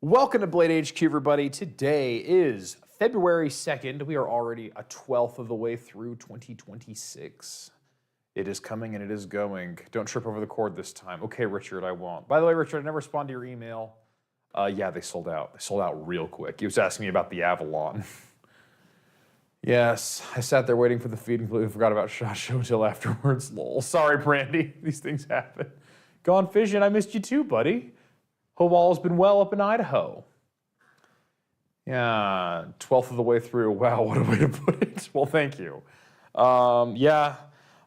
Welcome to Blade HQ, everybody. Today is February 2nd. We are already a 12th of the way through 2026. It is coming and it is going. Don't trip over the cord this time. Okay, Richard, I won't. By the way, Richard, I never responded to your email. Yeah, they sold out. They sold out real quick. He was asking me about the Avalon. Yes, I sat there waiting for the feed and completely forgot about SHOT Show until afterwards. Lol. Sorry, Brandy. These things happen. Gone Fission, I missed you too, buddy. Hope all has been well up in Idaho. Yeah, 12th of the way through. Wow, what a way to put it. Well, thank you. Yeah,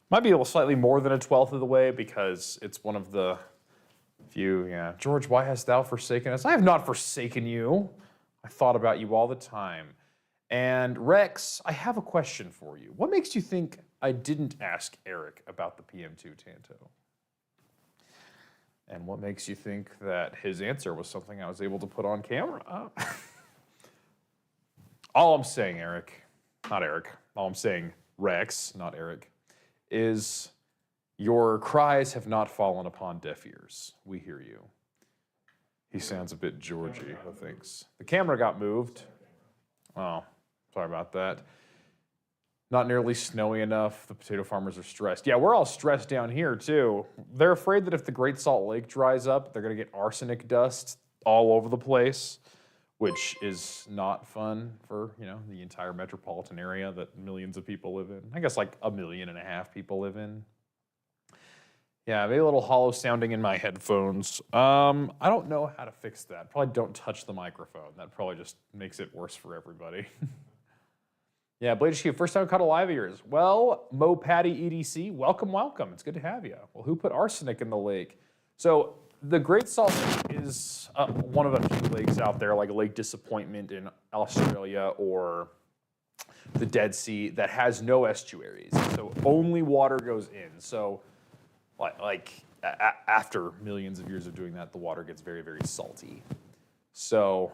might be a little slightly more than a 12th of the way because it's one of the few, yeah. George, why hast thou forsaken us? I have not forsaken you. I thought about you all the time. And Rex, I have a question for you. What makes you think I didn't ask Eric about the PM2 Tanto? And what makes you think that his answer was something I was able to put on camera? All I'm saying, all I'm saying, Rex, not Eric, is your cries have not fallen upon deaf ears. We hear you. He sounds a bit Georgie, who thinks. The camera got moved. Oh, sorry about that. Not nearly snowy enough. The potato farmers are stressed. Yeah, we're all stressed down here, too. They're afraid that if the Great Salt Lake dries up, they're going to get arsenic dust all over the place, which is not fun for, the entire metropolitan area that millions of people live in. I guess like 1.5 million people live in. Yeah, maybe a little hollow sounding in my headphones. I don't know how to fix that. Probably don't touch the microphone. That probably just makes it worse for everybody. Yeah, Blade HQ, first time caught a live of yours. Well, Mo Patty EDC, welcome, welcome. It's good to have you. Well, who put arsenic in the lake? So the Great Salt Lake is one of a few lakes out there, like Lake Disappointment in Australia or the Dead Sea, that has no estuaries. So only water goes in. So after millions of years of doing that, the water gets very, very salty. So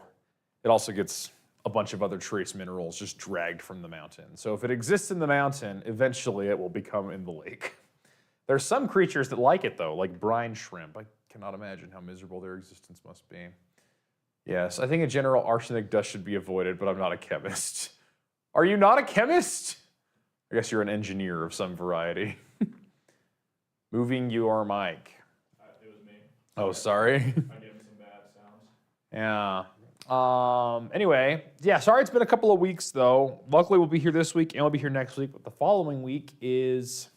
it also gets a bunch of other trace minerals just dragged from the mountain. So if it exists in the mountain, eventually it will become in the lake. There's some creatures that like it though, like brine shrimp. I cannot imagine how miserable their existence must be. Yes, I think in general arsenic dust should be avoided, but I'm not a chemist. Are you not a chemist? I guess you're an engineer of some variety. Moving your mic. It was me. Oh, sorry. I gave him some bad sounds. Yeah. Anyway, yeah, sorry it's been a couple of weeks though. Luckily we'll be here this week and we'll be here next week, but the following week is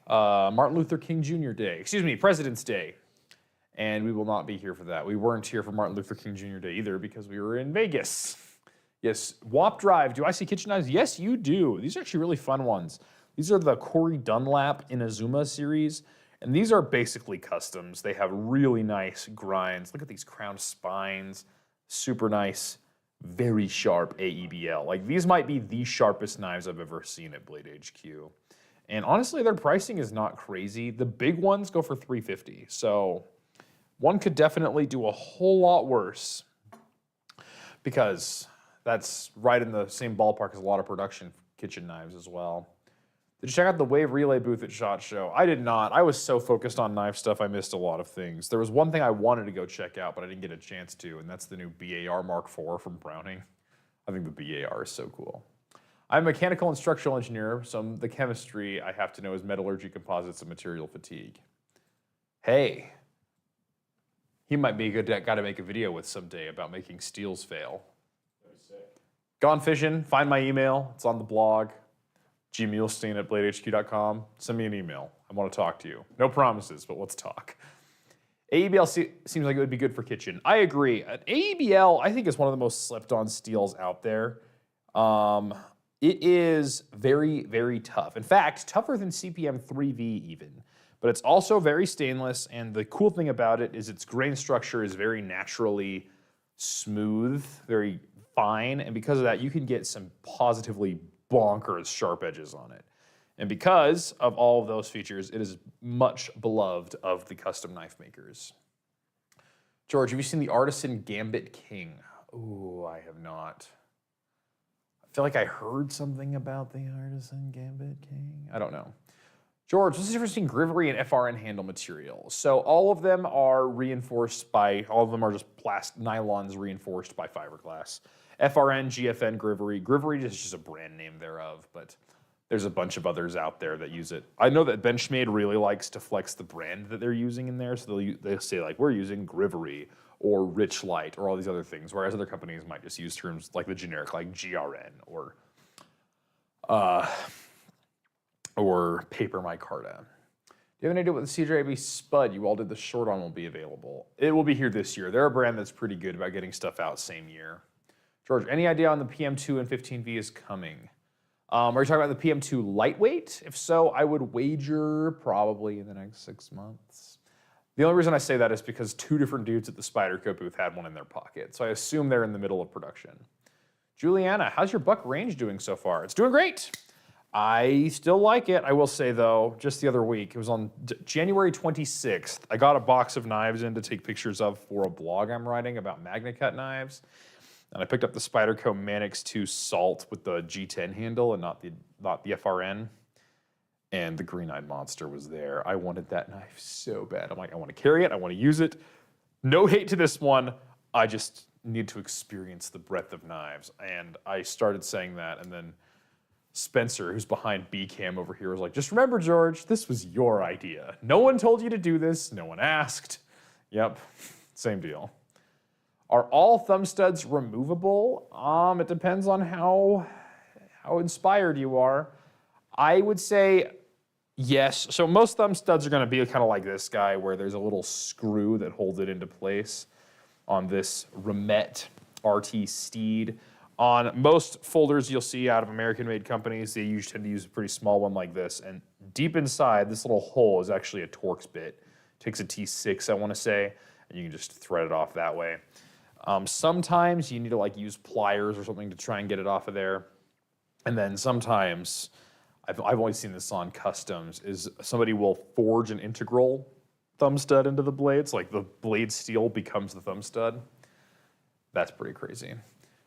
Martin Luther King Jr. Day. Excuse me, President's Day. And we will not be here for that. We weren't here for Martin Luther King Jr. Day either because we were in Vegas. Yes, WAP Drive. Do I see kitchen knives? Yes, you do. These are actually really fun ones. These are the Corey Dunlap Inazuma series. And these are basically customs. They have really nice grinds. Look at these crown spines. Super nice, very sharp AEBL. Like these might be the sharpest knives I've ever seen at Blade HQ. And honestly, their pricing is not crazy. The big ones go for $350. So one could definitely do a whole lot worse because that's right in the same ballpark as a lot of production kitchen knives as well. Did you check out the Wave Relay booth at SHOT Show? I did not. I was so focused on knife stuff, I missed a lot of things. There was one thing I wanted to go check out, but I didn't get a chance to, and that's the new BAR Mark IV from Browning. I think the BAR is so cool. I'm a mechanical and structural engineer, so the chemistry I have to know is metallurgy, composites, and material fatigue. Hey, he might be a good guy to make a video with someday about making steels fail. That was sick. Gone Fishing, find my email, it's on the blog. gmuhlstein@bladehq.com. Send me an email. I want to talk to you. No promises, but let's talk. AEBL seems like it would be good for kitchen. I agree. AEBL, I think, is one of the most slept-on steels out there. It is very, very tough. In fact, tougher than CPM 3V even. But it's also very stainless, and the cool thing about it is its grain structure is very naturally smooth, very fine, and because of that, you can get some positively bonkers sharp edges on it. And because of all of those features, it is much beloved of the custom knife makers. George, have you seen the Artisan Gambit King? Ooh, I have not. I feel like I heard something about the Artisan Gambit King. I don't know. George, what's the difference between Grivery and FRN handle material? So all of them are reinforced by, all of them are just nylons reinforced by fiberglass. FRN, GFN, Grivery. Grivery is just a brand name thereof, but there's a bunch of others out there that use it. I know that Benchmade really likes to flex the brand that they're using in there, so they'll say like, we're using Grivery or Rich Light or all these other things, whereas other companies might just use terms like the generic, like GRN or Paper Micarta. Do you have any idea what the CJB Spud you all did the short on will be available? It will be here this year. They're a brand that's pretty good about getting stuff out same year. George, any idea on the PM2 and 15V is coming? Are you talking about the PM2 lightweight? If so, I would wager probably in the next 6 months. The only reason I say that is because 2 different dudes at the Spyderco booth had one in their pocket, so I assume they're in the middle of production. Juliana, how's your buck range doing so far? It's doing great. I still like it. I will say though, just the other week, it was on January 26th, I got a box of knives in to take pictures of for a blog I'm writing about MagnaCut knives. And I picked up the Spyderco Manix 2 Salt with the G10 handle and not the FRN. And the green-eyed monster was there. I wanted that knife so bad. I'm like, I want to carry it. I want to use it. No hate to this one. I just need to experience the breadth of knives. And I started saying that, and then Spencer, who's behind BCam over here, was like, just remember, George, this was your idea. No one told you to do this. No one asked. Yep, same deal. Are all thumb studs removable? It depends on how inspired you are. I would say yes. So most thumb studs are going to be kind of like this guy, where there's a little screw that holds it into place on this Remet RT Steed. On most folders you'll see out of American-made companies, they usually tend to use a pretty small one like this. And deep inside, this little hole is actually a Torx bit. Takes a T6, I want to say, and you can just thread it off that way. Sometimes you need to like use pliers or something to try and get it off of there. And then sometimes, I've only seen this on customs, is somebody will forge an integral thumb stud into the blades, like the blade steel becomes the thumb stud. That's pretty crazy.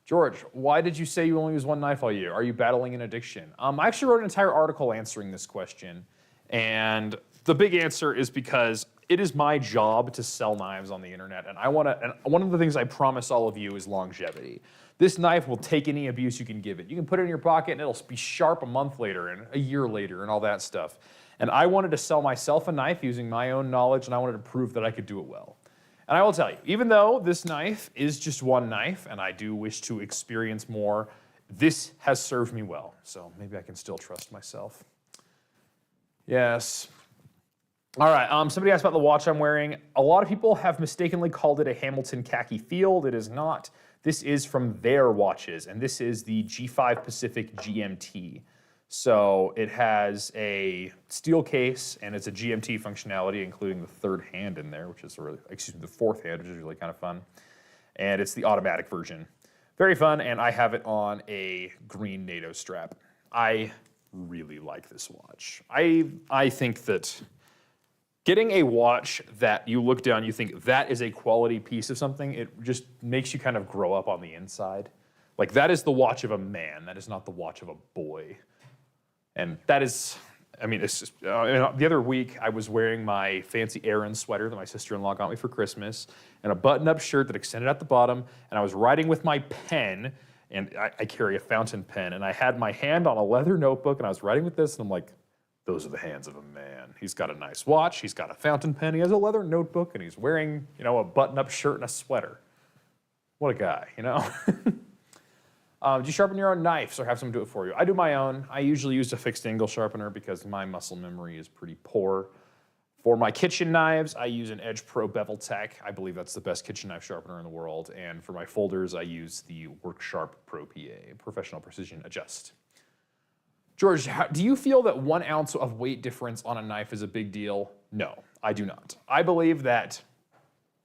George, why did you say you only use one knife all year? Are you battling an addiction? I actually wrote an entire article answering this question, and the big answer is because it is my job to sell knives on the internet, and one of the things I promise all of you is longevity. This knife will take any abuse you can give it. You can put it in your pocket and it'll be sharp a month later and a year later and all that stuff. And I wanted to sell myself a knife using my own knowledge, and I wanted to prove that I could do it well. And I will tell you, even though this knife is just one knife, and I do wish to experience more, this has served me well. So maybe I can still trust myself. Yes. All right, somebody asked about the watch I'm wearing. A lot of people have mistakenly called it a Hamilton Khaki Field. It is not. This is from their watches, and this is the G5 Pacific GMT. So it has a steel case, and it's a GMT functionality, including the third hand in there, which is the fourth hand, which is really kind of fun. And it's the automatic version. Very fun, and I have it on a green NATO strap. I really like this watch. I think that getting a watch that you look down, you think that is a quality piece of something, it just makes you kind of grow up on the inside. Like, that is the watch of a man. That is not the watch of a boy. And that is, I mean, it's just, the other week I was wearing my fancy Aran sweater that my sister-in-law got me for Christmas, and a button-up shirt that extended at the bottom, and I was writing with my pen, and I carry a fountain pen, and I had my hand on a leather notebook, and I was writing with this, and I'm like, those are the hands of a man. He's got a nice watch, he's got a fountain pen, he has a leather notebook, and he's wearing, a button-up shirt and a sweater. What a guy, Do you sharpen your own knives or have someone do it for you? I do my own. I usually use a fixed angle sharpener because my muscle memory is pretty poor. For my kitchen knives, I use an Edge Pro Bevel Tech. I believe that's the best kitchen knife sharpener in the world. And for my folders, I use the WorkSharp Pro PA, Professional Precision Adjust. George, do you feel that 1 ounce of weight difference on a knife is a big deal? No, I do not. I believe that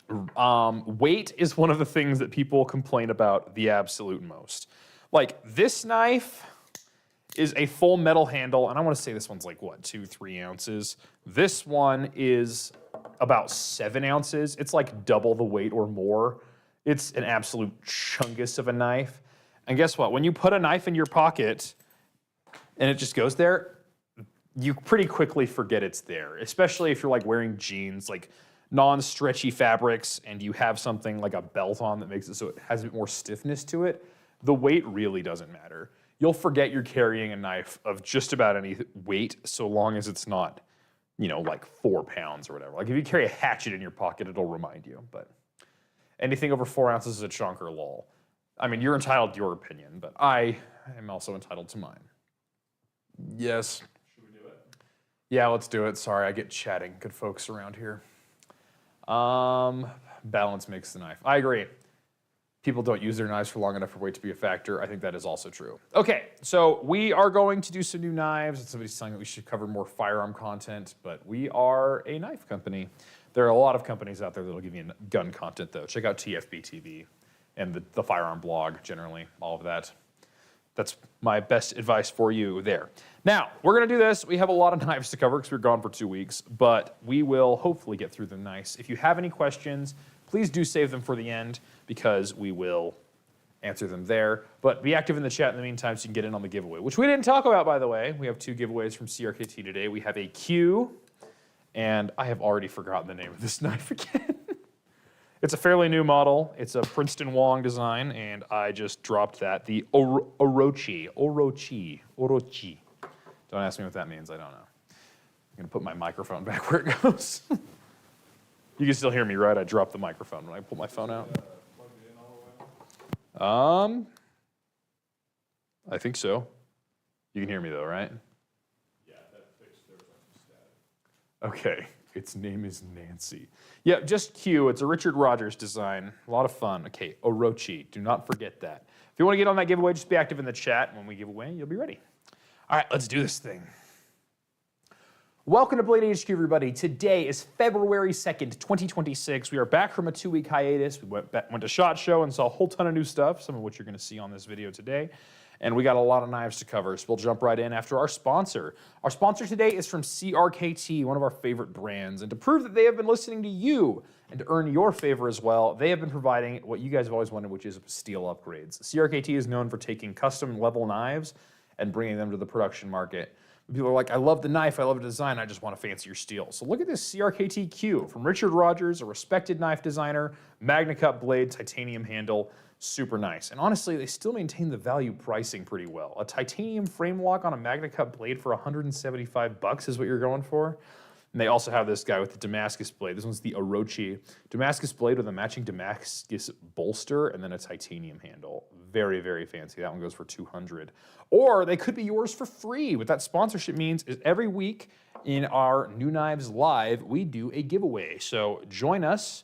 weight is one of the things that people complain about the absolute most. Like, this knife is a full metal handle, and I want to say this one's like, what, 2-3 ounces? This one is about 7 ounces. It's like double the weight or more. It's an absolute chungus of a knife. And guess what? When you put a knife in your pocket and it just goes there, you pretty quickly forget it's there, especially if you're like wearing jeans, like non-stretchy fabrics, and you have something like a belt on that makes it so it has a bit more stiffness to it. The weight really doesn't matter. You'll forget you're carrying a knife of just about any weight so long as it's not, you know, like 4 pounds or whatever. Like if you carry a hatchet in your pocket, it'll remind you, but anything over 4 ounces is a chunk or lol. I mean, you're entitled to your opinion, but I am also entitled to mine. Yes. Should we do it? Yeah, let's do it. Sorry, I get chatting. Good folks around here. Balance makes the knife. I agree. People don't use their knives for long enough for weight to be a factor. I think that is also true. Okay, so we are going to do some new knives. Somebody's saying that we should cover more firearm content, but we are a knife company. There are a lot of companies out there that'll give you gun content, though. Check out TFB TV and the firearm blog, generally, all of that. That's my best advice for you there. Now, we're gonna do this. We have a lot of knives to cover because we're gone for 2 weeks, but we will hopefully get through them nice. If you have any questions, please do save them for the end because we will answer them there. But be active in the chat in the meantime so you can get in on the giveaway, which we didn't talk about, by the way. We have 2 giveaways from CRKT today. We have a Q, and I have already forgotten the name of this knife again. It's a fairly new model. It's a Princeton Wong design, and I just dropped that. The Orochi. Don't ask me what that means. I don't know. I'm going to put my microphone back where it goes. You can still hear me, right? I dropped the microphone when I pulled my phone out. Plug it in all the way? I think so. You can hear me though, right? Yeah, that fixed there was some static. Okay, its name is Nancy. Yeah, just Q. It's a Richard Rogers design. A lot of fun. Okay, Orochi. Do not forget that. If you want to get on that giveaway, just be active in the chat. When we give away, you'll be ready. All right, let's do this thing. Welcome to Blade HQ, everybody. Today is February 2nd, 2026. We are back from a 2-week hiatus. We went to SHOT Show and saw a whole ton of new stuff, some of which you're going to see on this video today. And we got a lot of knives to cover, so we'll jump right in after our sponsor. Our sponsor today is from CRKT, one of our favorite brands. And to prove that they have been listening to you and to earn your favor as well, they have been providing what you guys have always wanted, which is steel upgrades. CRKT is known for taking custom level knives and bringing them to the production market. People are like, I love the knife, I love the design, I just want a fancier steel. So look at this CRKT Q from Richard Rogers, a respected knife designer, Magna Cut blade, titanium handle, super nice. And honestly, they still maintain the value pricing pretty well. A titanium frame lock on a Magna Cut blade for $175 is what you're going for. And they also have this guy with the Damascus blade. This one's the Orochi. Damascus blade with a matching Damascus bolster and then a titanium handle. Very, very fancy. That one goes for $200. Or they could be yours for free. What that sponsorship means is every week in our New Knives Live, we do a giveaway. So join us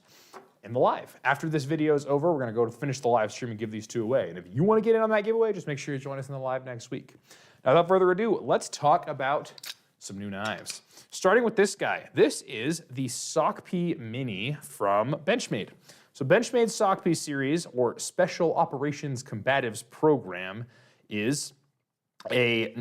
in the live. After this video is over, we're gonna go to finish the live stream and give these 2 away. And if you wanna get in on that giveaway, just make sure you join us in the live next week. Now, without further ado, let's talk about some new knives. Starting with this guy. This is the SOCP Mini from Benchmade. So Benchmade's SOCP series, or Special Operations Combatives Program, is I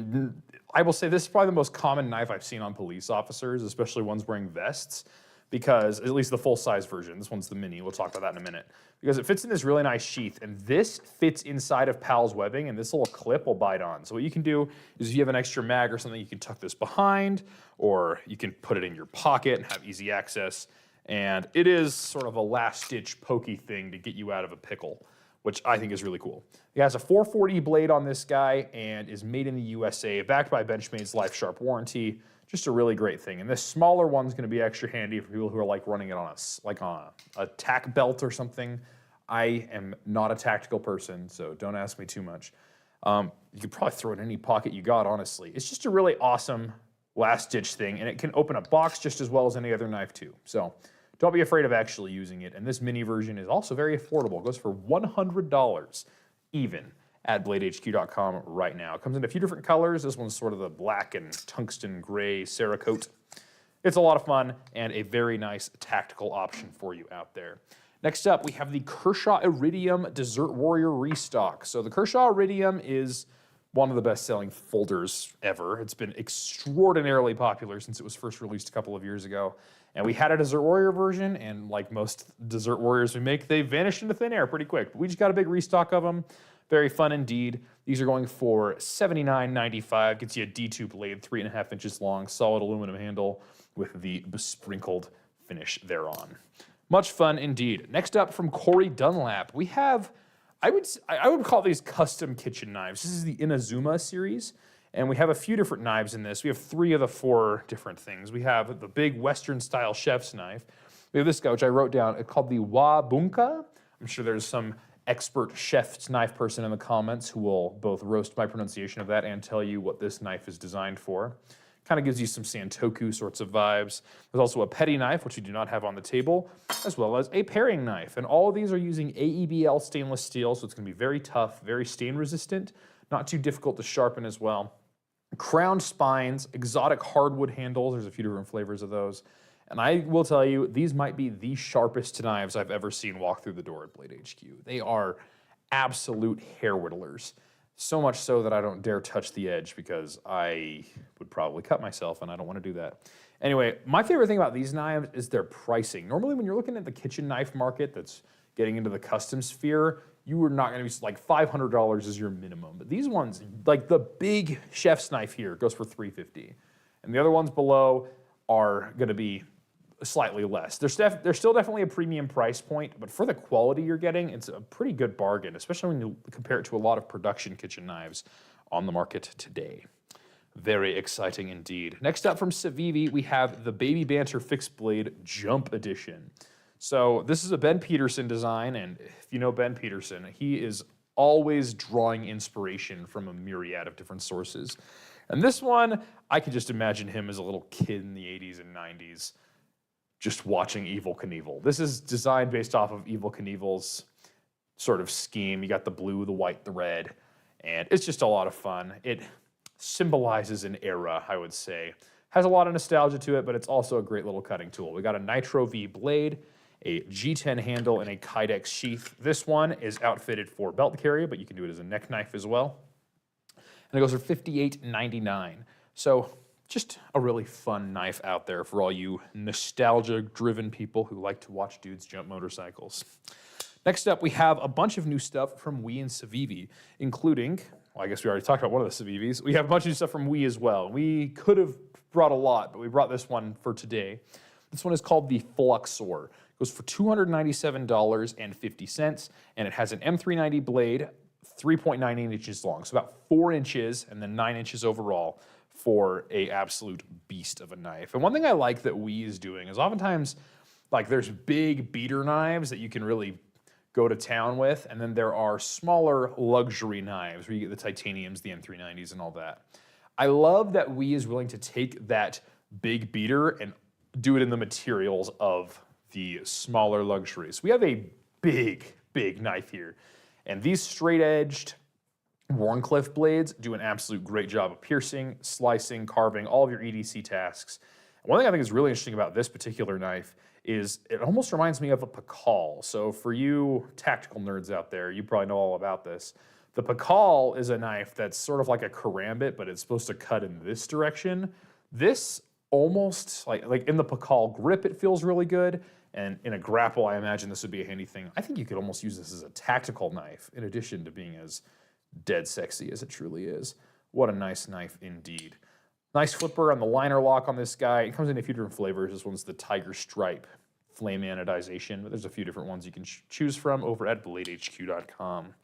will say this is probably the most common knife I've seen on police officers, especially ones wearing vests, because at least the full-size version, this one's the Mini, we'll talk about that in a minute, because it fits in this really nice sheath, and this fits inside of PAL's webbing, and this little clip will bite on. So what you can do is if you have an extra mag or something, you can tuck this behind, or you can put it in your pocket and have easy access, and it is sort of a last-ditch pokey thing to get you out of a pickle, which I think is really cool. It has a 440 blade on this guy and is made in the USA, backed by Benchmade's Life Sharp warranty. Just a really great thing. And this smaller one's gonna be extra handy for people who are like running it on a tack belt or something. I am not a tactical person, so don't ask me too much. You could probably throw it in any pocket you got, honestly. It's just a really awesome last-ditch thing, and it can open a box just as well as any other knife too. So don't be afraid of actually using it. And this mini version is also very affordable. It goes for $100 even at bladehq.com right now. It comes in a few different colors. This one's sort of the black and tungsten gray Cerakote. It's a lot of fun and a very nice tactical option for you out there. Next up, we have the Kershaw Iridium Desert Warrior Restock. So the Kershaw Iridium is one of the best-selling folders ever. It's been extraordinarily popular since it was first released a couple of years ago. And we had a Desert Warrior version, and like most Desert Warriors we make, they vanished into thin air pretty quick. But we just got a big restock of them. Very fun indeed. These are going for $79.95. Gets you a D2 blade, 3.5 inches long, solid aluminum handle with the besprinkled finish thereon. Much fun indeed. Next up from Corey Dunlap, we have, I would call these custom kitchen knives. This is the Inazuma series, and we have a few different knives in this. We have 3 of the 4 different things. We have the big Western-style chef's knife. We have this guy, which I wrote down, it's called the Wabunka. I'm sure there's some expert chef's knife person in the comments who will both roast my pronunciation of that and tell you what this knife is designed for. Kind of gives you some Santoku sorts of vibes. There's also a petty knife, which we do not have on the table, as well as a paring knife. And all of these are using AEBL stainless steel, so it's going to be very tough, very stain resistant, not too difficult to sharpen as well. Crowned spines, exotic hardwood handles. There's a few different flavors of those. And I will tell you, these might be the sharpest knives I've ever seen walk through the door at Blade HQ. They are absolute hair whittlers. So much so that I don't dare touch the edge because I would probably cut myself and I don't want to do that. Anyway, my favorite thing about these knives is their pricing. Normally when you're looking at the kitchen knife market that's getting into the custom sphere, you are not going to be like $500 is your minimum. But these ones, like the big chef's knife here goes for $350. And the other ones below are going to be slightly less. There's still definitely a premium price point, but for the quality you're getting, it's a pretty good bargain, especially when you compare it to a lot of production kitchen knives on the market today. Very exciting indeed. Next up from Civivi, we have the Baby Banter Fixed Blade Jump Edition. So this is a Ben Peterson design, and if you know Ben Peterson, he is always drawing inspiration from a myriad of different sources. And this one, I could just imagine him as a little kid in the 80s and 90s, just watching Evel Knievel. This is designed based off of Evel Knievel's sort of scheme. You got the blue, the white, the red, and it's just a lot of fun. It symbolizes an era, I would say. Has a lot of nostalgia to it, but it's also a great little cutting tool. We got a Nitro V blade, a G10 handle, and a Kydex sheath. This one is outfitted for belt carry, but you can do it as a neck knife as well. And it goes for $58.99. So just a really fun knife out there for all you nostalgia-driven people who like to watch dudes jump motorcycles. Next up, we have a bunch of new stuff from WE and Civivi, including, well, I guess we already talked about one of the Civivis. We have a bunch of new stuff from WE as well. We could have brought a lot, but we brought this one for today. This one is called the Fluxor. It goes for $297.50, and it has an M390 blade, 3.98 inches long, so about 4 inches and then 9 inches overall for a absolute beast of a knife. And one thing I like that WE is doing is oftentimes, like, there's big beater knives that you can really go to town with, and then there are smaller luxury knives where you get the titaniums, the M390s, and all that. I love that WE is willing to take that big beater and do it in the materials of the smaller luxuries. We have a big, big knife here, and these straight-edged Wharncliffe blades do an absolute great job of piercing, slicing, carving, all of your EDC tasks. One thing I think is really interesting about this particular knife is it almost reminds me of a Pakal. So for you tactical nerds out there, you probably know all about this. The Pakal is a knife that's sort of like a karambit, but it's supposed to cut in this direction. This almost, like in the Pakal grip, it feels really good. And in a grapple, I imagine this would be a handy thing. I think you could almost use this as a tactical knife in addition to being as dead sexy as it truly is. What a nice knife indeed. Nice flipper on the liner lock on this guy. It comes in a few different flavors. This one's the Tiger Stripe flame anodization, but there's a few different ones you can choose from over at BladeHQ.com.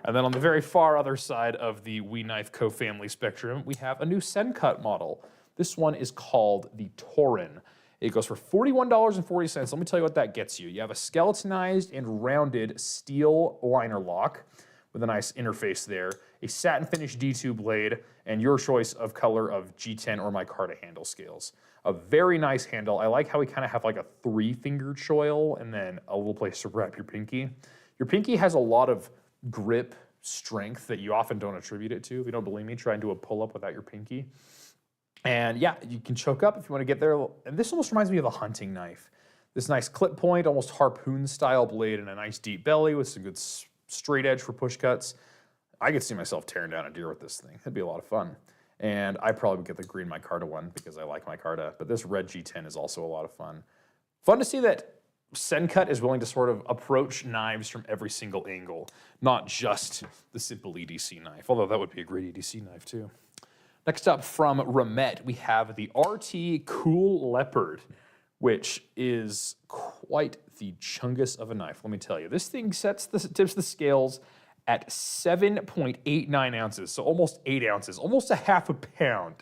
And then on the very far other side of the WE Knife Co. family spectrum, we have a new Sencut model. This one is called the Torin. It goes for $41.40. Let me tell you what that gets you. You have a skeletonized and rounded steel liner lock with a nice interface there, a satin finish D2 blade, and your choice of color of G10 or micarta handle scales. A very nice handle. I like how we kind of have like a 3-finger choil and then a little place to wrap your pinky. Your pinky has a lot of grip strength that you often don't attribute it to. If you don't believe me, try and do a pull-up without your pinky. And yeah, you can choke up if you want to get there. And this almost reminds me of a hunting knife. This nice clip point, almost harpoon style blade and a nice deep belly with some good straight edge for push cuts. I could see myself tearing down a deer with this thing. It'd be a lot of fun. And I probably would get the green micarta one because I like micarta, but this red G10 is also a lot of fun. Fun to see that Sencut is willing to sort of approach knives from every single angle, not just the simple EDC knife, although that would be a great EDC knife too. Next up from Ramet, we have the RT Cool Leopard, which is quite the chungus of a knife, let me tell you. This thing tips the scales at 7.89 ounces, so almost 8 ounces, almost a half a pound.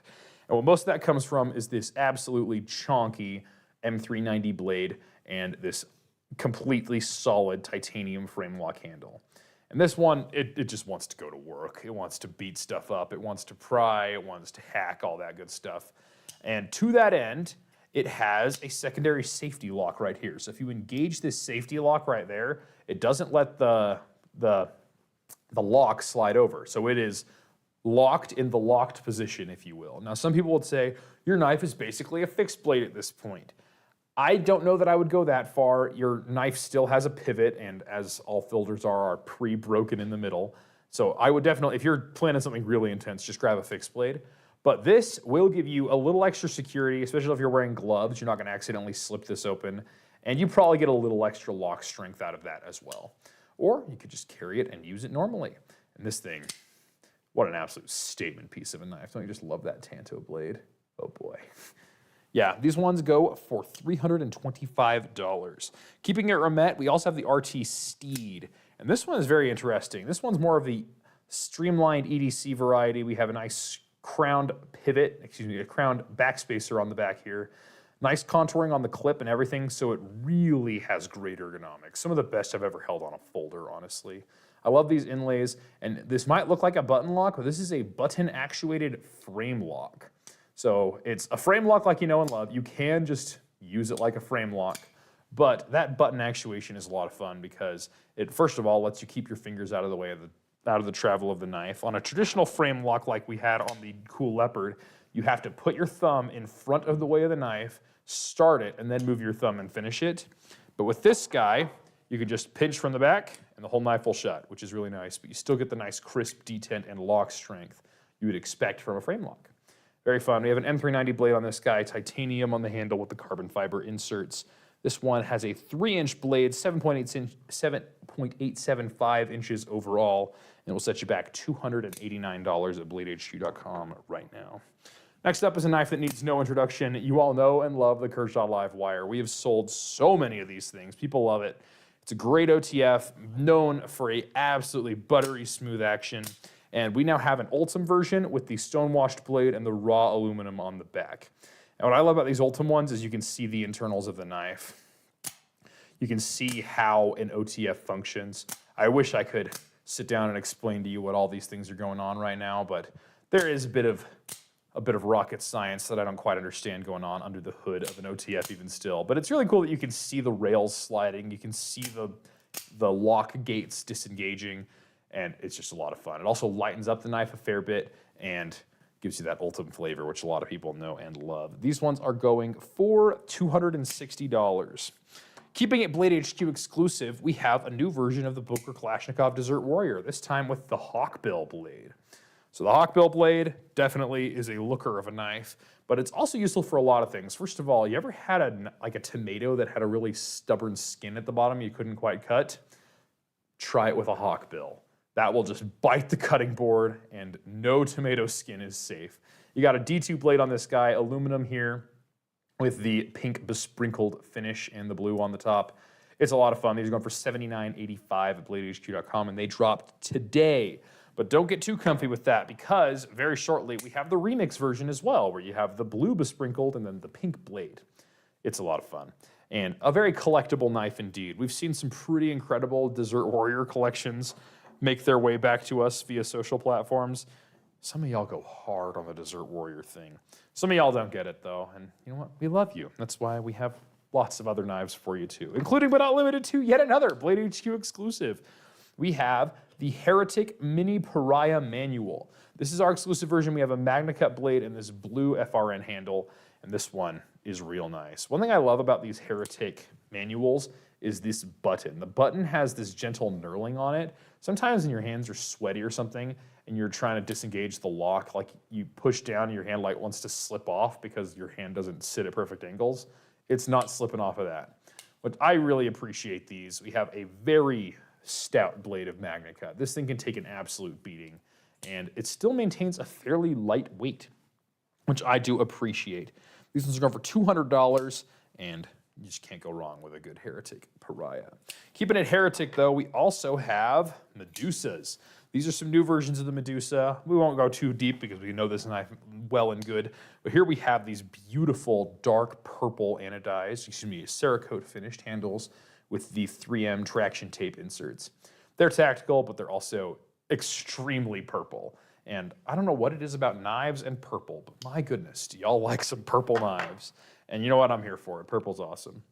And what most of that comes from is this absolutely chonky M390 blade and this completely solid titanium frame lock handle. And this one, it just wants to go to work. It wants to beat stuff up. It wants to pry. It wants to hack, all that good stuff. And to that end, it has a secondary safety lock right here. So if you engage this safety lock right there, it doesn't let the lock slide over. So it is locked in the locked position, if you will. Now, some people would say, your knife is basically a fixed blade at this point. I don't know that I would go that far. Your knife still has a pivot, and as all filters are pre-broken in the middle. So I would definitely, if you're planning something really intense, just grab a fixed blade. But this will give you a little extra security, especially if you're wearing gloves. You're not gonna accidentally slip this open. And you probably get a little extra lock strength out of that as well. Or you could just carry it and use it normally. And this thing, what an absolute statement piece of a knife. Don't you just love that Tanto blade? Oh boy. Yeah, these ones go for $325. Keeping it Ramet, we also have the RT Steed. And this one is very interesting. This one's more of the streamlined EDC variety. We have a nice crowned pivot, a crowned backspacer on the back here. Nice contouring on the clip and everything, so it really has great ergonomics. Some of the best I've ever held on a folder, honestly. I love these inlays, and this might look like a button lock, but this is a button-actuated frame lock. So it's a frame lock like you know and love. You can just use it like a frame lock, but that button actuation is a lot of fun because it, first of all, lets you keep your fingers out of the way of the travel of the knife. On a traditional frame lock like we had on the Cool Leopard, you have to put your thumb in front of the way of the knife, start it, and then move your thumb and finish it. But with this guy, you can just pinch from the back and the whole knife will shut, which is really nice, but you still get the nice crisp detent and lock strength you would expect from a frame lock. Very fun. We have an M390 blade on this guy, titanium on the handle with the carbon fiber inserts. This one has a 3-inch blade, 7.875 inches overall, and it will set you back $289 at BladeHQ.com right now. Next up is a knife that needs no introduction. You all know and love the Kershaw Live Wire. We have sold so many of these things. People love it. It's a great OTF, known for a absolutely buttery smooth action. And we now have an Ultim version with the stonewashed blade and the raw aluminum on the back. And what I love about these Ultim ones is you can see the internals of the knife. You can see how an OTF functions. I wish I could sit down and explain to you what all these things are going on right now, but there is a bit of rocket science that I don't quite understand going on under the hood of an OTF even still. But it's really cool that you can see the rails sliding, you can see the lock gates disengaging, and it's just a lot of fun. It also lightens up the knife a fair bit and gives you that Ultim flavor, which a lot of people know and love. These ones are going for $260. Keeping it Blade HQ exclusive, we have a new version of the Boker Kalashnikov Desert Warrior, this time with the Hawkbill blade. So the Hawkbill blade definitely is a looker of a knife, but it's also useful for a lot of things. First of all, you ever had a tomato that had a really stubborn skin at the bottom you couldn't quite cut? Try it with a Hawkbill. That will just bite the cutting board and no tomato skin is safe. You got a D2 blade on this guy, aluminum here with the pink besprinkled finish and the blue on the top. It's a lot of fun. These are going for $79.85 at BladeHQ.com and they dropped today. But don't get too comfy with that because very shortly we have the remix version as well where you have the blue besprinkled and then the pink blade. It's a lot of fun. And a very collectible knife indeed. We've seen some pretty incredible Desert Warrior collections make their way back to us via social platforms. Some of y'all go hard on the Desert Warrior thing. Some of y'all don't get it though, and you know what? We love you. That's why we have lots of other knives for you too, including but not limited to yet another Blade HQ exclusive. We have the Heretic Mini Pariah Manual. This is our exclusive version. We have a MagnaCut blade and this blue FRN handle, and this one is real nice. One thing I love about these Heretic manuals is this button. The button has this gentle knurling on it. Sometimes when your hands are sweaty or something and you're trying to disengage the lock, like you push down and your hand wants to slip off because your hand doesn't sit at perfect angles. It's not slipping off of that. But I really appreciate these. We have a very stout blade of MagnaCut. This thing can take an absolute beating, and it still maintains a fairly light weight, which I do appreciate. These ones are going for $200, and you just can't go wrong with a good Heretic Pariah. Keeping it Heretic, though, we also have Medusas. These are some new versions of the Medusa. We won't go too deep because we know this knife well and good. But here we have these beautiful dark purple anodized, Cerakote finished handles with the 3M traction tape inserts. They're tactical, but they're also extremely purple. And I don't know what it is about knives and purple, but my goodness, do y'all like some purple knives? And you know what? I'm here for it. Purple's awesome.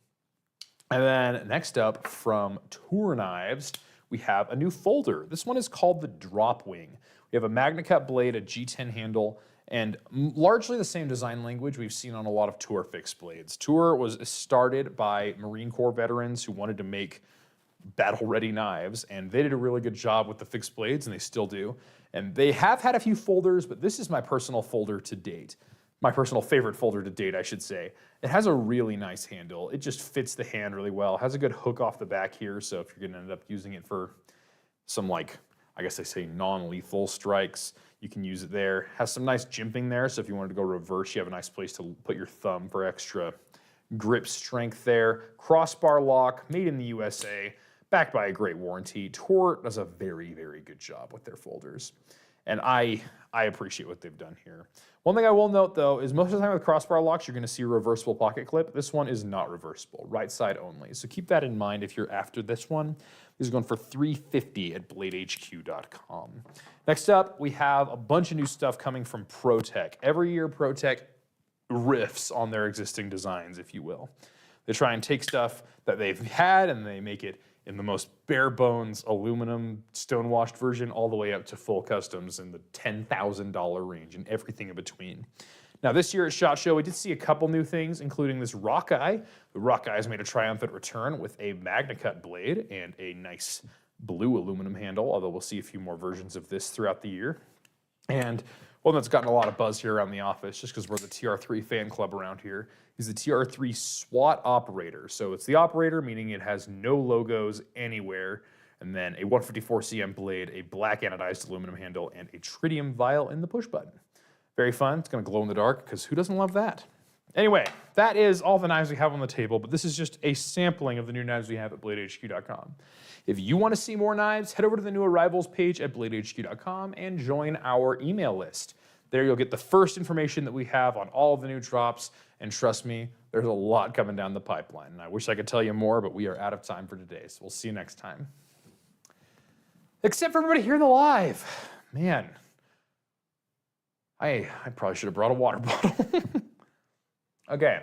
And then next up from Tour Knives, we have a new folder. This one is called the Drop Wing. We have a MagnaCut blade, a G10 handle, and largely the same design language we've seen on a lot of Tour fixed blades. Tour was started by Marine Corps veterans who wanted to make battle-ready knives, and they did a really good job with the fixed blades, and they still do. And they have had a few folders, but this is my personal folder to date. My personal favorite folder to date, I should say. It has a really nice handle. It just fits the hand really well. It has a good hook off the back here, so if you're gonna end up using it for some, like, I guess they say non-lethal strikes, you can use it there. Has some nice jimping there, so if you wanted to go reverse, you have a nice place to put your thumb for extra grip strength there. Crossbar lock, made in the USA, backed by a great warranty. Tour does a very, very good job with their folders. And I appreciate what they've done here. One thing I will note, though, is most of the time with crossbar locks, you're going to see a reversible pocket clip. This one is not reversible, right side only. So keep that in mind if you're after this one. This is going for $350 at bladehq.com. Next up, we have a bunch of new stuff coming from ProTech. Every year, ProTech riffs on their existing designs, if you will. They try and take stuff that they've had and they make it in the most bare bones aluminum stonewashed version all the way up to full customs in the $10,000 range and everything in between. Now this year at SHOT Show, we did see a couple new things, including this Rockeye. The Rockeye has made a triumphant return with a MagnaCut blade and a nice blue aluminum handle, although we'll see a few more versions of this throughout the year. And one that's gotten a lot of buzz here around the office, just because we're the TR3 fan club around here, is the TR3 SWAT operator. So it's the operator, meaning it has no logos anywhere, and then a 154 cm blade, a black anodized aluminum handle, and a tritium vial in the push button. Very fun. It's going to glow in the dark, because who doesn't love that? Anyway, that is all the knives we have on the table, but this is just a sampling of the new knives we have at bladehq.com. If you want to see more knives, head over to the new arrivals page at bladehq.com and join our email list. There you'll get the first information that we have on all of the new drops, and trust me, there's a lot coming down the pipeline. And I wish I could tell you more, but we are out of time for today, so we'll see you next time. Except for everybody here in the live. Man, I probably should have brought a water bottle. Okay.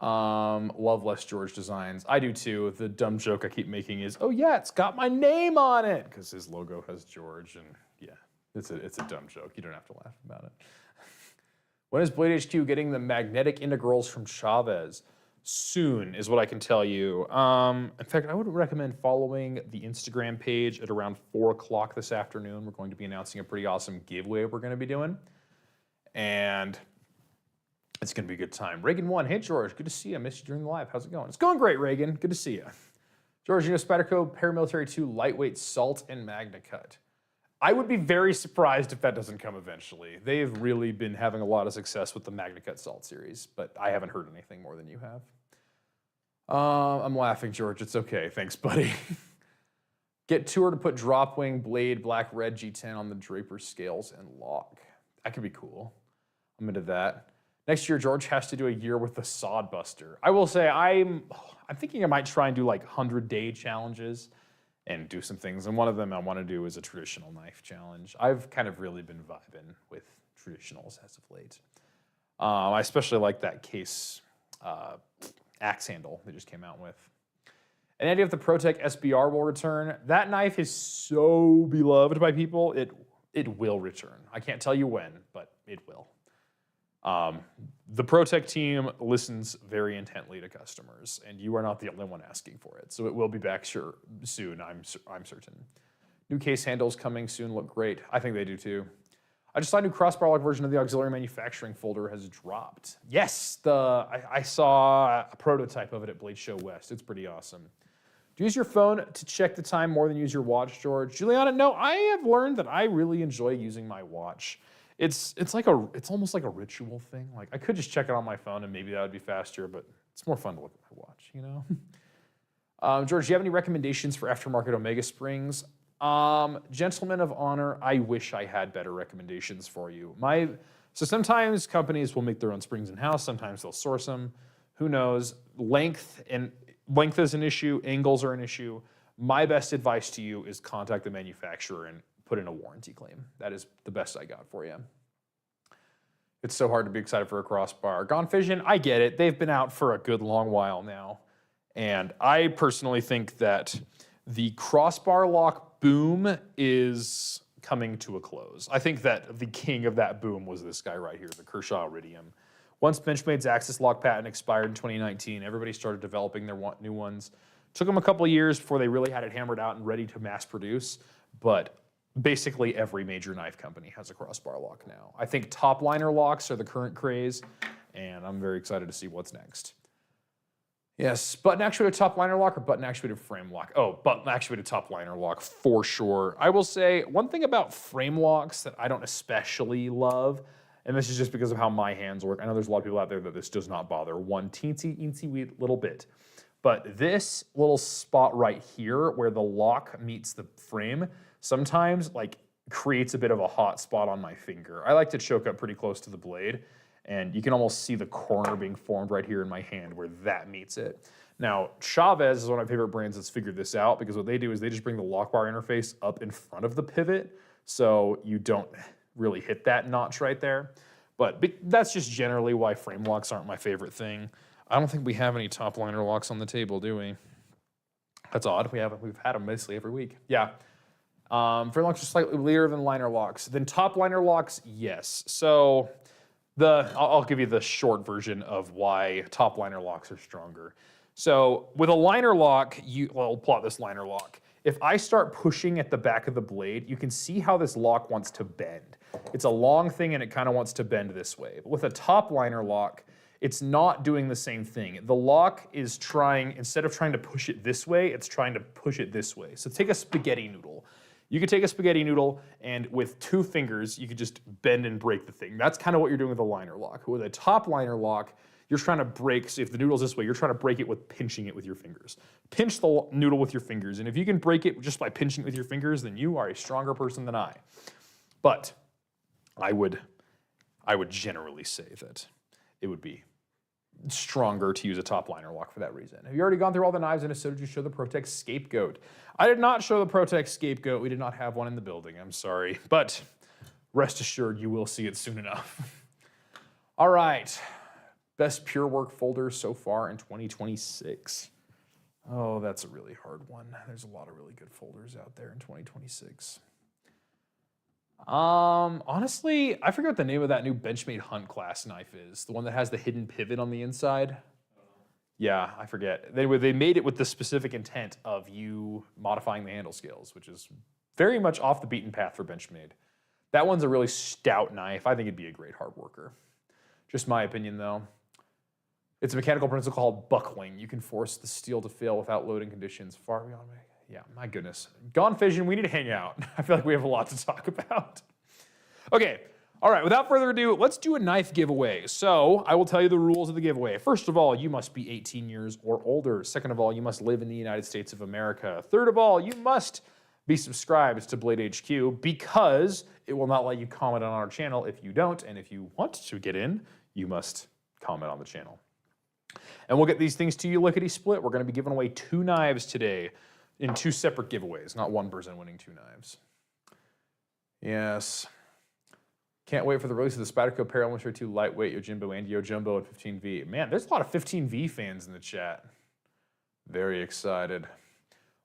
Love Les George designs. I do too. The dumb joke I keep making is, oh yeah, it's got my name on it, because his logo has George, and yeah, it's a dumb joke. You don't have to laugh about it. When is Blade HQ getting the magnetic integrals from Chavez? Soon is what I can tell you. In fact, I would recommend following the Instagram page at around 4 o'clock this afternoon. We're going to be announcing a pretty awesome giveaway we're going to be doing. And it's going to be a good time. Reagan1, hey George, good to see you. I missed you during the live. How's it going? It's going great, Reagan. Good to see you. George, you know Spyderco Paramilitary 2 lightweight salt and MagnaCut. I would be very surprised if that doesn't come eventually. They've really been having a lot of success with the MagnaCut Salt series, but I haven't heard anything more than you have. I'm laughing, George. It's okay. Thanks, buddy. Get Tour to put drop wing, blade, black, red G10 on the Draper scales and lock. That could be cool. I'm into that. Next year, George has to do a year with the Sod Buster. I will say I'm thinking I might try and do like 100-day challenges and do some things. And one of them I want to do is a traditional knife challenge. I've kind of really been vibing with traditionals as of late. I especially like that case axe handle they just came out with. And idea if the ProTech SBR will return. That knife is so beloved by people, it will return. I can't tell you when, but it will. The ProTech team listens very intently to customers, and you are not the only one asking for it. So it will be back soon, I'm certain. New case handles coming soon look great. I think they do too. I just saw a new crossbar lock version of the auxiliary manufacturing folder has dropped. Yes, I saw a prototype of it at Blade Show West. It's pretty awesome. Do you use your phone to check the time more than use your watch, George? Juliana, no, I have learned that I really enjoy using my watch. It's almost like a ritual thing. Like I could just check it on my phone and maybe that would be faster, but it's more fun to look at my watch, you know? George, do you have any recommendations for aftermarket Omega springs? Gentlemen of honor, I wish I had better recommendations for you. So sometimes companies will make their own springs in-house, sometimes they'll source them. Who knows? Length is an issue, angles are an issue. My best advice to you is contact the manufacturer and put in a warranty claim. That is the best I got for you. It's so hard to be excited for a crossbar. Gone Fission, I get it. They've been out for a good long while now. And I personally think that the crossbar lock boom is coming to a close. I think that the king of that boom was this guy right here, the Kershaw Iridium. Once Benchmade's Axis lock patent expired in 2019, everybody started developing their new ones. Took them a couple of years before they really had it hammered out and ready to mass produce, but basically every major knife company has a crossbar lock now. I think top liner locks are the current craze, and I'm very excited to see what's next. Yes, button actuated top liner lock or button actuated frame lock? Oh, button actuated top liner lock for sure. I will say one thing about frame locks that I don't especially love, and this is just because of how my hands work. I know there's a lot of people out there that this does not bother one teensy wee little bit. But this little spot right here where the lock meets the frame sometimes like creates a bit of a hot spot on my finger. I like to choke up pretty close to the blade, and you can almost see the corner being formed right here in my hand where that meets it. Now, Chavez is one of my favorite brands that's figured this out because what they do is they just bring the lock bar interface up in front of the pivot so you don't really hit that notch right there. But that's just generally why frame locks aren't my favorite thing. I don't think we have any top liner locks on the table, do we? That's odd. We've had them basically every week. Yeah. Frame locks are slightly leaner than liner locks. Then top liner locks, yes. So I'll give you the short version of why top liner locks are stronger. So with a liner lock, I'll plot this liner lock. If I start pushing at the back of the blade, you can see how this lock wants to bend. It's a long thing and it kind of wants to bend this way. But with a top liner lock, it's not doing the same thing. The lock is trying, instead of trying to push it this way, it's trying to push it this way. So take a spaghetti noodle. You could take a spaghetti noodle and with 2 fingers, you could just bend and break the thing. That's kind of what you're doing with a liner lock. With a top liner lock, you're trying to break, so if the noodle's this way, you're trying to break it with pinching it with your fingers. Pinch the noodle with your fingers, and if you can break it just by pinching it with your fingers, then you are a stronger person than I. But I would generally say that it would be stronger to use a top liner lock for that reason. Have you already gone through all the knives, and if so, did you show the Protex Scapegoat? I did not show the Protex Scapegoat. We did not have one in the building. I'm sorry. But rest assured, you will see it soon enough. All right. Best Pure Work folder so far in 2026. Oh, that's a really hard one. There's a lot of really good folders out there in 2026. Honestly, I forget what the name of that new Benchmade Hunt class knife is. The one that has the hidden pivot on the inside. Yeah, I forget. They made it with the specific intent of you modifying the handle scales, which is very much off the beaten path for Benchmade. That one's a really stout knife. I think it'd be a great hard worker. Just my opinion, though. It's a mechanical principle called buckling. You can force the steel to fail without loading conditions far beyond me. Yeah, my goodness. Gone Fission, we need to hang out. I feel like we have a lot to talk about. Okay, all right, without further ado, let's do a knife giveaway. So I will tell you the rules of the giveaway. First of all, you must be 18 years or older. Second of all, you must live in the United States of America. Third of all, you must be subscribed to Blade HQ because it will not let you comment on our channel if you don't. And if you want to get in, you must comment on the channel. And we'll get these things to you lickety-split. We're going to be giving away 2 knives today in 2 separate giveaways, not one person winning 2 knives. Yes. Can't wait for the release of the Spyderco Parameter 2 Lightweight Yojimbo and Yojumbo and 15V. Man, there's a lot of 15V fans in the chat. Very excited.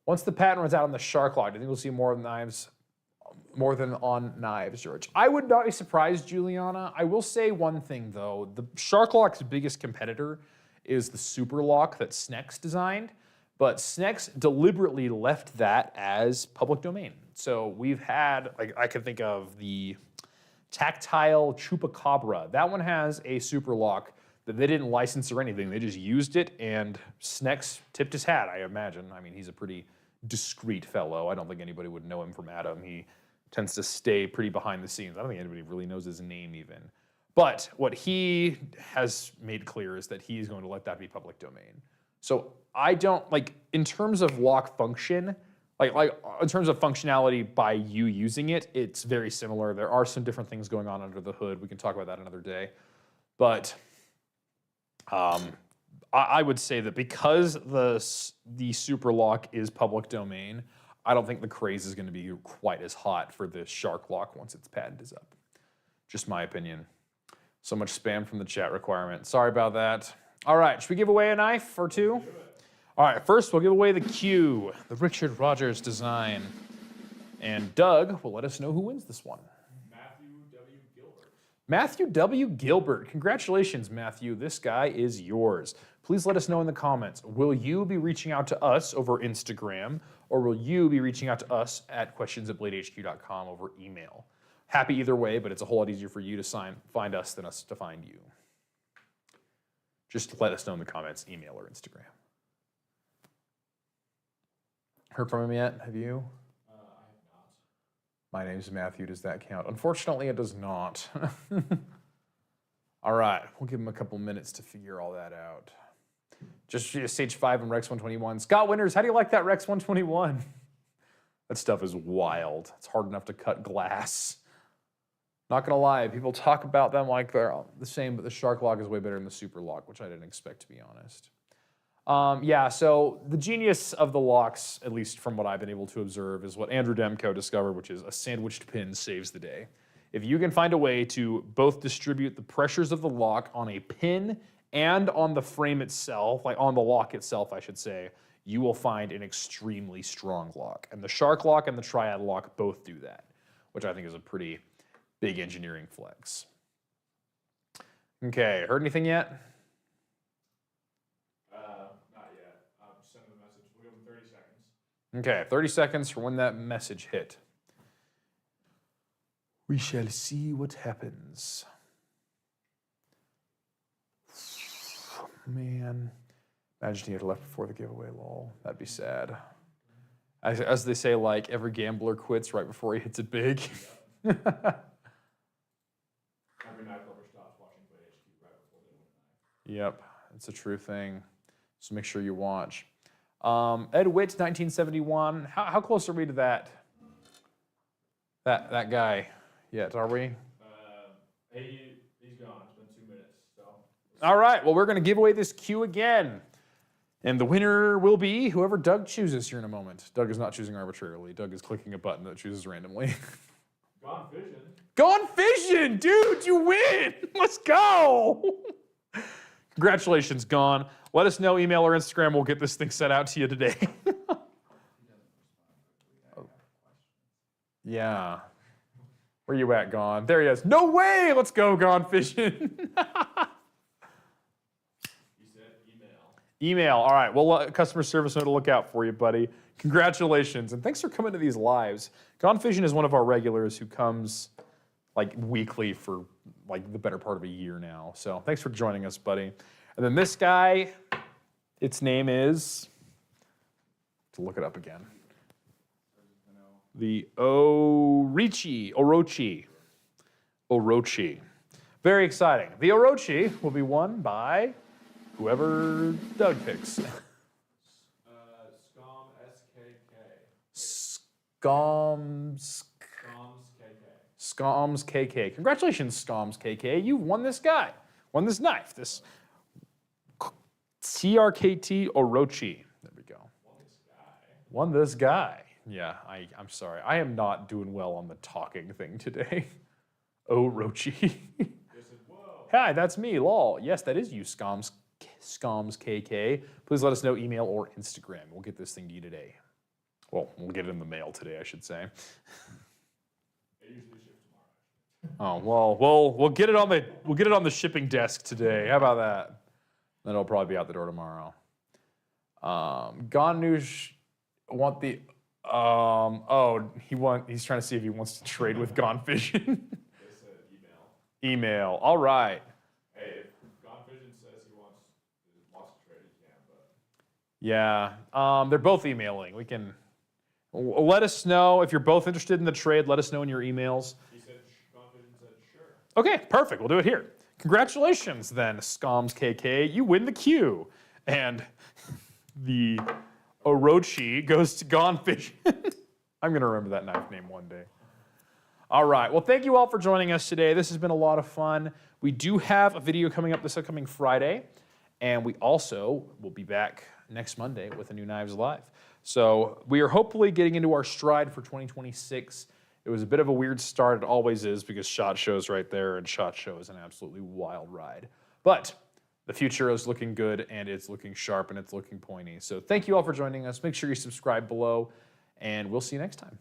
Once the patent runs out on the Shark Lock, do you think we'll see more than on knives, George? I would not be surprised, Juliana. I will say one thing, though. The Shark Lock's biggest competitor is the Super Lock that Snex designed, but Snex deliberately left that as public domain. So we've had, like, I can think of the Tactile Chupacabra. That one has a super lock that they didn't license or anything. They just used it, and Snex tipped his hat, I imagine. I mean, he's a pretty discreet fellow. I don't think anybody would know him from Adam. He tends to stay pretty behind the scenes. I don't think anybody really knows his name even. But what he has made clear is that he is going to let that be public domain. So I don't, like, in terms of lock function, like in terms of functionality by you using it, it's very similar. There are some different things going on under the hood. We can talk about that another day. But I would say that because the super lock is public domain, I don't think the craze is going to be quite as hot for the shark lock once its patent is up. Just my opinion. So much spam from the chat requirement. Sorry about that. All right, should we give away a knife or two? All right, first we'll give away the Q, the Richard Rogers design. And Doug will let us know who wins this one. Matthew W. Gilbert. Matthew W. Gilbert. Congratulations, Matthew. This guy is yours. Please let us know in the comments. Will you be reaching out to us over Instagram, or will you be reaching out to us at questions@bladehq.com over email? Happy either way, but it's a whole lot easier for you to find us than us to find you. Just let us know in the comments, email or Instagram. Heard from him yet? Have you? I have not. My name's Matthew. Does that count? Unfortunately, it does not. All right, we'll give him a couple minutes to figure all that out. Just Stage 5 and Rex 121. Scott Winters, how do you like that Rex 121? That stuff is wild. It's hard enough to cut glass. Not gonna lie, people talk about them like they're the same, but the Shark Lock is way better than the Super Lock, which I didn't expect, to be honest. Yeah, so the genius of the locks, at least from what I've been able to observe, is what Andrew Demko discovered, which is a sandwiched pin saves the day. If you can find a way to both distribute the pressures of the lock on a pin and on the frame itself, like on the lock itself, I should say, you will find an extremely strong lock. And the Shark Lock and the Triad Lock both do that, which I think is a pretty big engineering flex. Okay, heard anything yet? Not yet. Send him a message. We'll give him 30 seconds. Okay, 30 seconds for when that message hit. We shall see what happens. Man, imagine he had left before the giveaway, lol. That'd be sad. As they say, like, every gambler quits right before he hits it big. Every night rubber stops watching Blade HQ right before they win a night. Yep, it's a true thing. So make sure you watch. Ed Witt, 1971. How close are we to that guy yet, are we? He's gone. It's been 2 minutes. So. All right, well, we're going to give away this Q again. And the winner will be whoever Doug chooses here in a moment. Doug is not choosing arbitrarily. Doug is clicking a button that chooses randomly. Gone fishing. Gone fishing, dude, you win. Let's go. Congratulations, Gone. Let us know, email or Instagram. We'll get this thing sent out to you today. Yeah. Where you at, Gone? There he is. No way. Let's go, Gone fishing. He said email. Email. All right. Well, customer service know to look out for you, buddy. Congratulations. And thanks for coming to these lives. Gone Fishing is one of our regulars who comes like weekly for like the better part of a year now. So thanks for joining us, buddy. And then this guy, its name is, to look it up again, the Orochi. Very exciting. The Orochi will be won by whoever Doug picks. Scom SKK. Scoms Scoms KK. KK. Congratulations, Scoms KK. You've won this guy. Won this knife. This CRKT Orochi. There we go. Won this guy. Yeah, I'm sorry. I am not doing well on the talking thing today. Orochi. They said, whoa. Hi, that's me, lol. Yes, that is you, Scoms KK. Please let us know, email or Instagram. We'll get this thing to you today. Well, we'll get it in the mail today, I should say. They usually ship tomorrow. Oh well, we'll get it on the shipping desk today. How about that? Then it'll probably be out the door tomorrow. Ganush want the he's trying to see if he wants to trade with Gone Fishing. They said, email. All right. Hey, if Gone Vision says he wants to trade, he can, but Yeah, they're both emailing. We can let us know if you're both interested in the trade. Let us know in your emails. he said, Gone Vision said, sure. Okay, perfect. We'll do it here. Congratulations, then, Scoms KK. You win the queue, and the Orochi goes to Gone Vision. I'm gonna remember that knife name one day. All right. Well, thank you all for joining us today. This has been a lot of fun. We do have a video coming up this upcoming Friday, and we also will be back next Monday with a new Knives Live. So we are hopefully getting into our stride for 2026. It was a bit of a weird start. It always is because SHOT Show's right there, and SHOT Show is an absolutely wild ride. But the future is looking good, and it's looking sharp, and it's looking pointy. So thank you all for joining us. Make sure you subscribe below, and we'll see you next time.